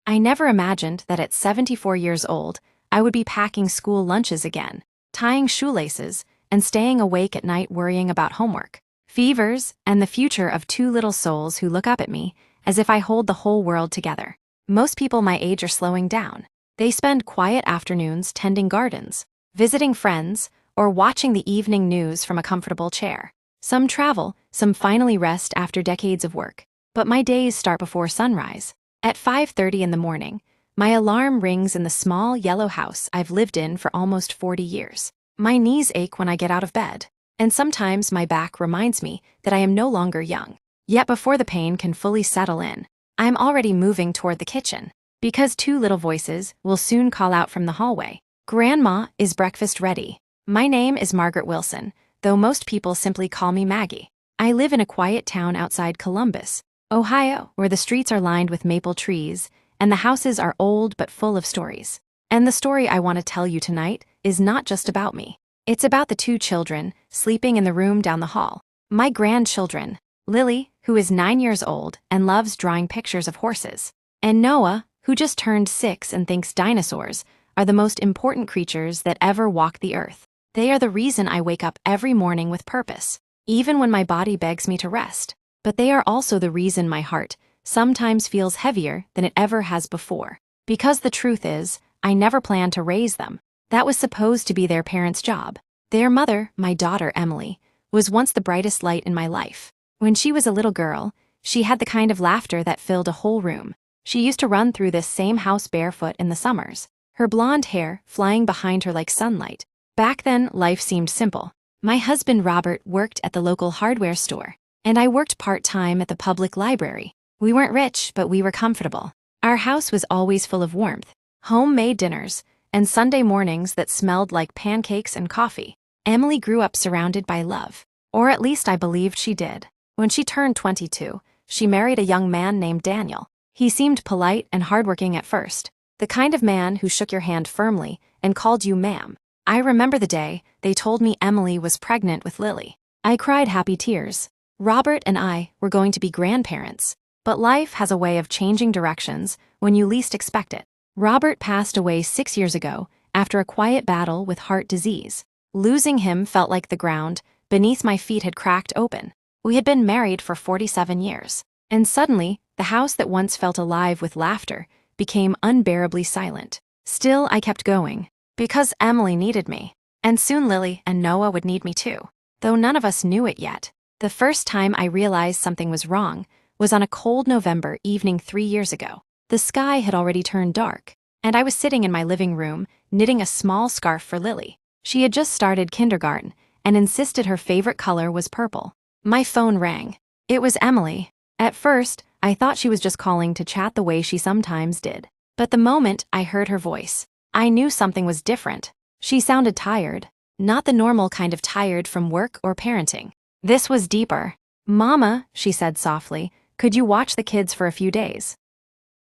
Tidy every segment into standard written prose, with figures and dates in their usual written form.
I never imagined that at 74 years old, I would be packing school lunches again, tying shoelaces, and staying awake at night worrying about homework, fevers, and the future of two little souls who look up at me as if I hold the whole world together. Most people my age are slowing down. They spend quiet afternoons tending gardens, visiting friends, or watching the evening news from a comfortable chair. Some travel, some finally rest after decades of work. But my days start before sunrise. At 5:30 in the morning, my alarm rings in the small yellow house I've lived in for almost 40 years. My knees ache when I get out of bed, and sometimes my back reminds me that I am no longer young. Yet before the pain can fully settle in, I'm already moving toward the kitchen, because two little voices will soon call out from the hallway. "Grandma, is breakfast ready?" My name is Margaret Wilson, though most people simply call me Maggie. I live in a quiet town outside Columbus, Ohio, where the streets are lined with maple trees, and the houses are old but full of stories. And the story I want to tell you tonight is not just about me. It's about the two children sleeping in the room down the hall. My grandchildren, Lily, who is 9 years old and loves drawing pictures of horses, and Noah, who just turned 6 and thinks dinosaurs are the most important creatures that ever walked the earth. They are the reason I wake up every morning with purpose, even when my body begs me to rest. But they are also the reason my heart sometimes feels heavier than it ever has before. Because the truth is, I never planned to raise them. That was supposed to be their parents' job. Their mother, my daughter Emily, was once the brightest light in my life. When she was a little girl, she had the kind of laughter that filled a whole room. She used to run through this same house barefoot in the summers, her blonde hair flying behind her like sunlight. Back then, life seemed simple. My husband Robert worked at the local hardware store, and I worked part-time at the public library. We weren't rich, but we were comfortable. Our house was always full of warmth, homemade dinners, and Sunday mornings that smelled like pancakes and coffee. Emily grew up surrounded by love, or at least I believed she did. When she turned 22, she married a young man named Daniel. He seemed polite and hardworking at first, the kind of man who shook your hand firmly and called you ma'am. I remember the day they told me Emily was pregnant with Lily. I cried happy tears. Robert and I were going to be grandparents, but life has a way of changing directions when you least expect it. Robert passed away 6 years ago after a quiet battle with heart disease. Losing him felt like the ground beneath my feet had cracked open. We had been married for 47 years, and suddenly, the house that once felt alive with laughter became unbearably silent. Still, I kept going, because Emily needed me, and soon Lily and Noah would need me too, though none of us knew it yet. The first time I realized something was wrong was on a cold November evening 3 years ago. The sky had already turned dark, and I was sitting in my living room knitting a small scarf for Lily. She had just started kindergarten and insisted her favorite color was purple. My phone rang. It was Emily. At first, I thought she was just calling to chat the way she sometimes did. But the moment I heard her voice, I knew something was different. She sounded tired, not the normal kind of tired from work or parenting. This was deeper. "Mama," she said softly, "could you watch the kids for a few days?"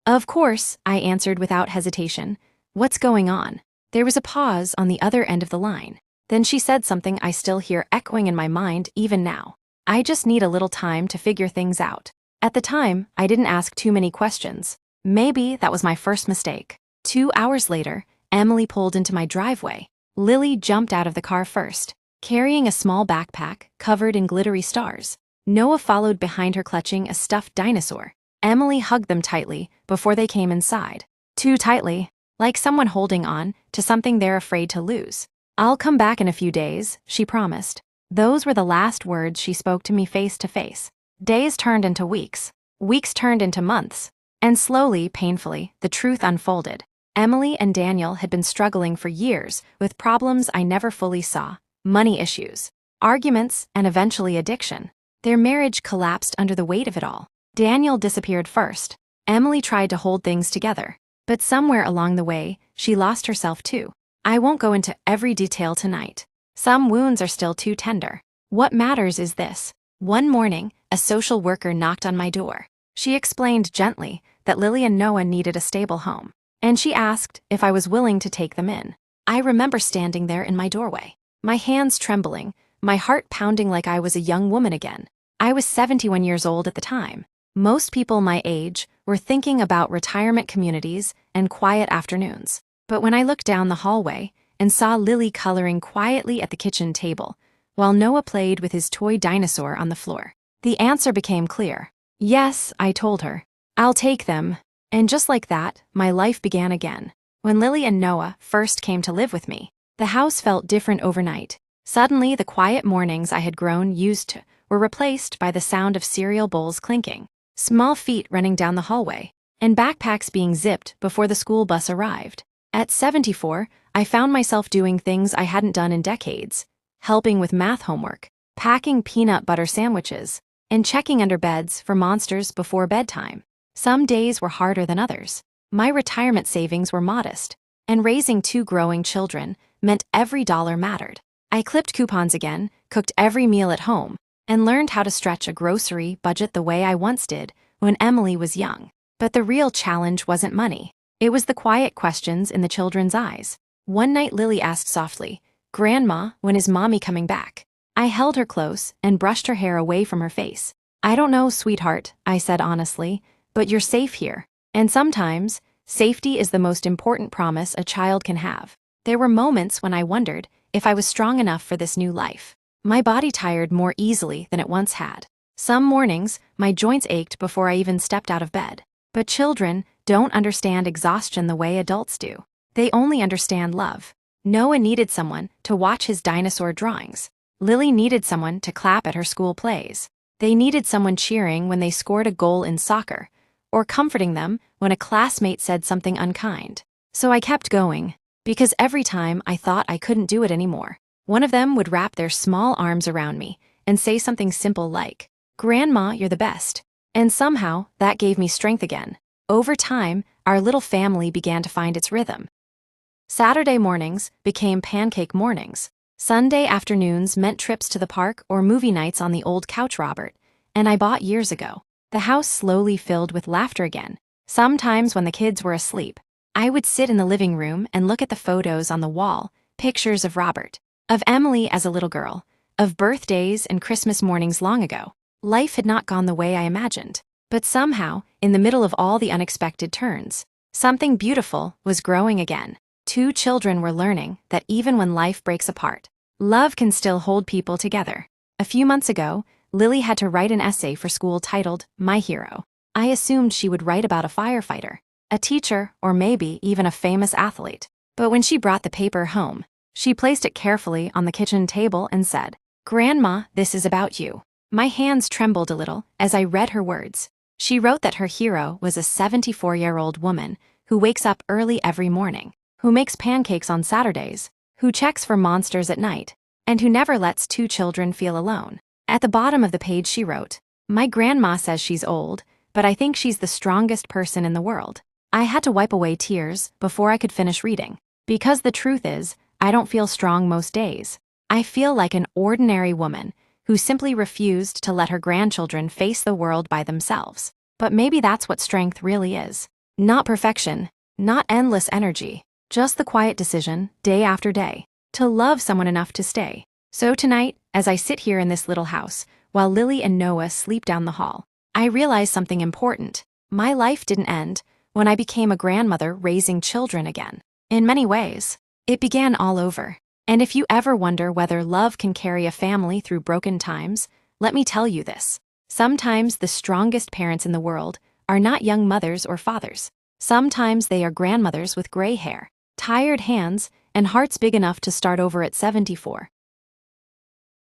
"Of course," I answered without hesitation. "What's going on?" There was a pause on the other end of the line. Then she said something I still hear echoing in my mind even now. "I just need a little time to figure things out." At the time, I didn't ask too many questions. Maybe that was my first mistake. 2 hours later, Emily pulled into my driveway. Lily jumped out of the car first, carrying a small backpack covered in glittery stars. Noah followed behind her clutching a stuffed dinosaur. Emily hugged them tightly before they came inside. Too tightly, like someone holding on to something they're afraid to lose. "I'll come back in a few days," she promised. Those were the last words she spoke to me face to face. Days turned into weeks. Weeks turned into months. And slowly, painfully, the truth unfolded. Emily and Daniel had been struggling for years with problems I never fully saw. Money issues, arguments, and eventually addiction. Their marriage collapsed under the weight of it all. Daniel disappeared first. Emily tried to hold things together, but somewhere along the way, she lost herself too. I won't go into every detail tonight. Some wounds are still too tender. What matters is this. One morning, a social worker knocked on my door. She explained gently that Lily and Noah needed a stable home, and she asked if I was willing to take them in. I remember standing there in my doorway, my hands trembling, my heart pounding like I was a young woman again. I was 71 years old at the time. Most people my age were thinking about retirement communities and quiet afternoons. But when I looked down the hallway and saw Lily coloring quietly at the kitchen table, while Noah played with his toy dinosaur on the floor, the answer became clear. Yes, I told her. I'll take them. And just like that, my life began again. When Lily and Noah first came to live with me, the house felt different overnight. Suddenly, the quiet mornings I had grown used to were replaced by the sound of cereal bowls clinking, small feet running down the hallway, and backpacks being zipped before the school bus arrived. At 74, I found myself doing things I hadn't done in decades, helping with math homework, packing peanut butter sandwiches, and checking under beds for monsters before bedtime. Some days were harder than others. My retirement savings were modest, and raising two growing children meant every dollar mattered. I clipped coupons again, cooked every meal at home, and learned how to stretch a grocery budget the way I once did when Emily was young. But the real challenge wasn't money. It was the quiet questions in the children's eyes. One night Lily asked softly, "Grandma, when is Mommy coming back?" I held her close and brushed her hair away from her face. "I don't know, sweetheart," I said honestly, "but you're safe here." And sometimes, safety is the most important promise a child can have. There were moments when I wondered if I was strong enough for this new life. My body tired more easily than it once had. Some mornings, my joints ached before I even stepped out of bed. But children don't understand exhaustion the way adults do. They only understand love. Noah needed someone to watch his dinosaur drawings. Lily needed someone to clap at her school plays. They needed someone cheering when they scored a goal in soccer, or comforting them when a classmate said something unkind. So I kept going, because every time I thought I couldn't do it anymore, one of them would wrap their small arms around me and say something simple like, "Grandma, you're the best." And somehow, that gave me strength again. Over time, our little family began to find its rhythm. Saturday mornings became pancake mornings. Sunday afternoons meant trips to the park or movie nights on the old couch Robert and I bought years ago. The house slowly filled with laughter again. Sometimes when the kids were asleep, I would sit in the living room and look at the photos on the wall, pictures of Robert, of Emily as a little girl, of birthdays and Christmas mornings long ago. Life had not gone the way I imagined, but somehow, in the middle of all the unexpected turns, something beautiful was growing again. Two children were learning that even when life breaks apart, love can still hold people together. A few months ago, Lily had to write an essay for school titled, "My Hero." I assumed she would write about a firefighter, a teacher, or maybe even a famous athlete. But when she brought the paper home, she placed it carefully on the kitchen table and said, "Grandma, this is about you." My hands trembled a little as I read her words. She wrote that her hero was a 74-year-old woman who wakes up early every morning, who makes pancakes on Saturdays, who checks for monsters at night, and who never lets two children feel alone. At the bottom of the page she wrote, "My grandma says she's old, but I think she's the strongest person in the world." I had to wipe away tears before I could finish reading, because the truth is, I don't feel strong most days. I feel like an ordinary woman who simply refused to let her grandchildren face the world by themselves. But maybe that's what strength really is. Not perfection, not endless energy, just the quiet decision, day after day, to love someone enough to stay. So tonight, as I sit here in this little house, while Lily and Noah sleep down the hall, I realize something important. My life didn't end when I became a grandmother raising children again. In many ways, it began all over. And if you ever wonder whether love can carry a family through broken times, let me tell you this. Sometimes the strongest parents in the world are not young mothers or fathers. Sometimes they are grandmothers with gray hair, tired hands, and hearts big enough to start over at 74.